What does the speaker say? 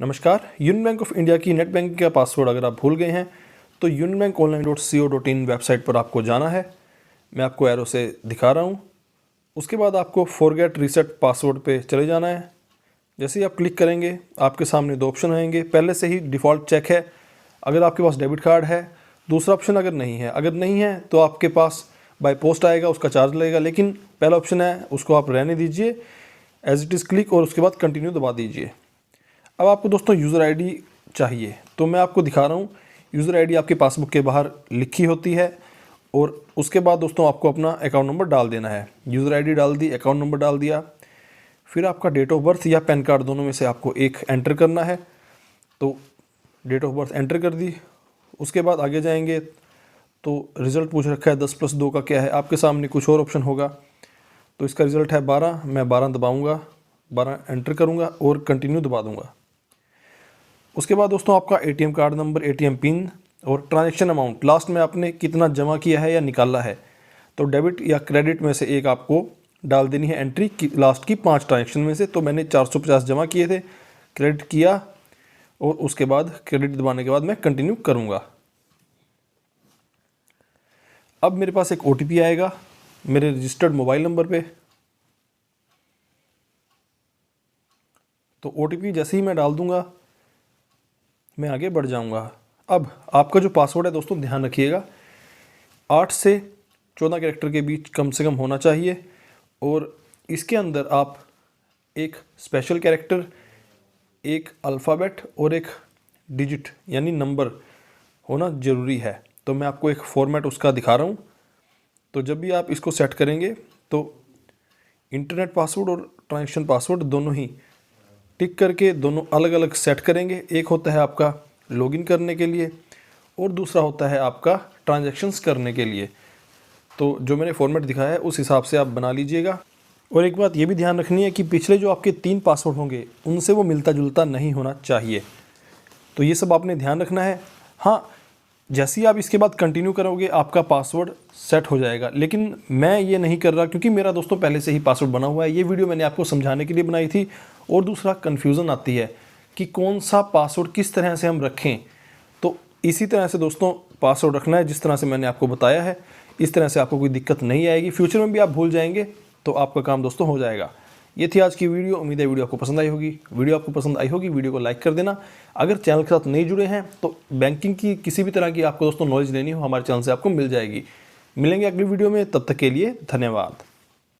नमस्कार। Union bank of India की net banking का पासवर्ड अगर आप भूल गए हैं तो unionbankonline.co.in वेबसाइट पर आपको जाना है। मैं आपको एरो से दिखा रहा हूँ। उसके बाद आपको फॉरगेट रीसेट पासवर्ड पे चले जाना है। जैसे ही आप क्लिक करेंगे आपके सामने दो ऑप्शन आएंगे। पहले से ही डिफ़ॉल्ट चेक है अगर आपके पास डेबिट कार्ड है। दूसरा ऑप्शन अगर नहीं है तो आपके पास बाय पोस्ट आएगा, उसका चार्ज लगेगा। लेकिन पहला ऑप्शन है उसको आप रहने दीजिए, एज इट इज़ क्लिक और उसके बाद कंटिन्यू दबा दीजिए। अब आपको दोस्तों यूज़र आईडी चाहिए तो मैं आपको दिखा रहा हूँ। यूज़र आईडी आपके पासबुक के बाहर लिखी होती है और उसके बाद दोस्तों आपको अपना अकाउंट नंबर डाल देना है। यूज़र आईडी डाल दी, अकाउंट नंबर डाल दिया, फिर आपका डेट ऑफ बर्थ या पैन कार्ड दोनों में से आपको एक एंटर करना है। तो डेट ऑफ बर्थ एंटर कर दी। उसके बाद आगे जाएंगे तो रिज़ल्ट पूछ रखा है 10 + 2 का क्या है। आपके सामने कुछ और ऑप्शन होगा तो इसका रिज़ल्ट है 12। मैं 12 दबाऊँगा, 12 एंटर करूँगा और कंटिन्यू दबा दूँगा। उसके बाद दोस्तों आपका ATM card number, ATM pin और ट्रांजैक्शन अमाउंट, लास्ट में आपने कितना जमा किया है या निकाला है। तो डेबिट या क्रेडिट में से एक आपको डाल देनी है एंट्री की लास्ट की 5 ट्रांजैक्शन में से। तो मैंने 450 जमा किए थे, क्रेडिट किया और उसके बाद क्रेडिट दबाने के बाद मैं कंटिन्यू करूँगा। अब मेरे पास एक ओटीपी आएगा मेरे रजिस्टर्ड मोबाइल नंबर पे। तो ओटीपी जैसे ही मैं डाल दूँगा मैं आगे बढ़ जाऊंगा। अब आपका जो पासवर्ड है दोस्तों ध्यान रखिएगा, 8 से 14 कैरेक्टर के बीच कम से कम होना चाहिए और इसके अंदर आप एक स्पेशल कैरेक्टर, एक अल्फ़ाबेट और एक डिजिट यानी नंबर होना ज़रूरी है। तो मैं आपको एक फॉर्मेट उसका दिखा रहा हूँ। तो जब भी आप इसको सेट करेंगे तो इंटरनेट पासवर्ड और ट्रांजैक्शन पासवर्ड दोनों ही टिक करके दोनों अलग अलग सेट करेंगे। एक होता है आपका लॉगिन करने के लिए और दूसरा होता है आपका ट्रांजैक्शंस करने के लिए। तो जो मैंने फॉर्मेट दिखाया है उस हिसाब से आप बना लीजिएगा। और एक बात ये भी ध्यान रखनी है कि पिछले जो आपके 3 पासवर्ड होंगे उनसे वो मिलता जुलता नहीं होना चाहिए। तो ये सब आपने ध्यान रखना है। हाँ, जैसे ही आप इसके बाद कंटिन्यू करोगे आपका पासवर्ड सेट हो जाएगा। लेकिन मैं ये नहीं कर रहा क्योंकि मेरा दोस्तों पहले से ही पासवर्ड बना हुआ है। ये वीडियो मैंने आपको समझाने के लिए बनाई थी। और दूसरा कन्फ्यूज़न आती है कि कौन सा पासवर्ड किस तरह से हम रखें। तो इसी तरह से दोस्तों पासवर्ड रखना है जिस तरह से मैंने आपको बताया है। इस तरह से आपको कोई दिक्कत नहीं आएगी। फ्यूचर में भी आप भूल जाएंगे तो आपका काम दोस्तों हो जाएगा। ये थी आज की वीडियो। उम्मीद है वीडियो आपको पसंद आई होगी। वीडियो को लाइक कर देना। अगर चैनल के साथ नहीं जुड़े हैं तो बैंकिंग की किसी भी तरह की आपको दोस्तों नॉलेज लेनी हो हमारे चैनल से आपको मिल जाएगी। मिलेंगे अगली वीडियो में, तब तक के लिए धन्यवाद।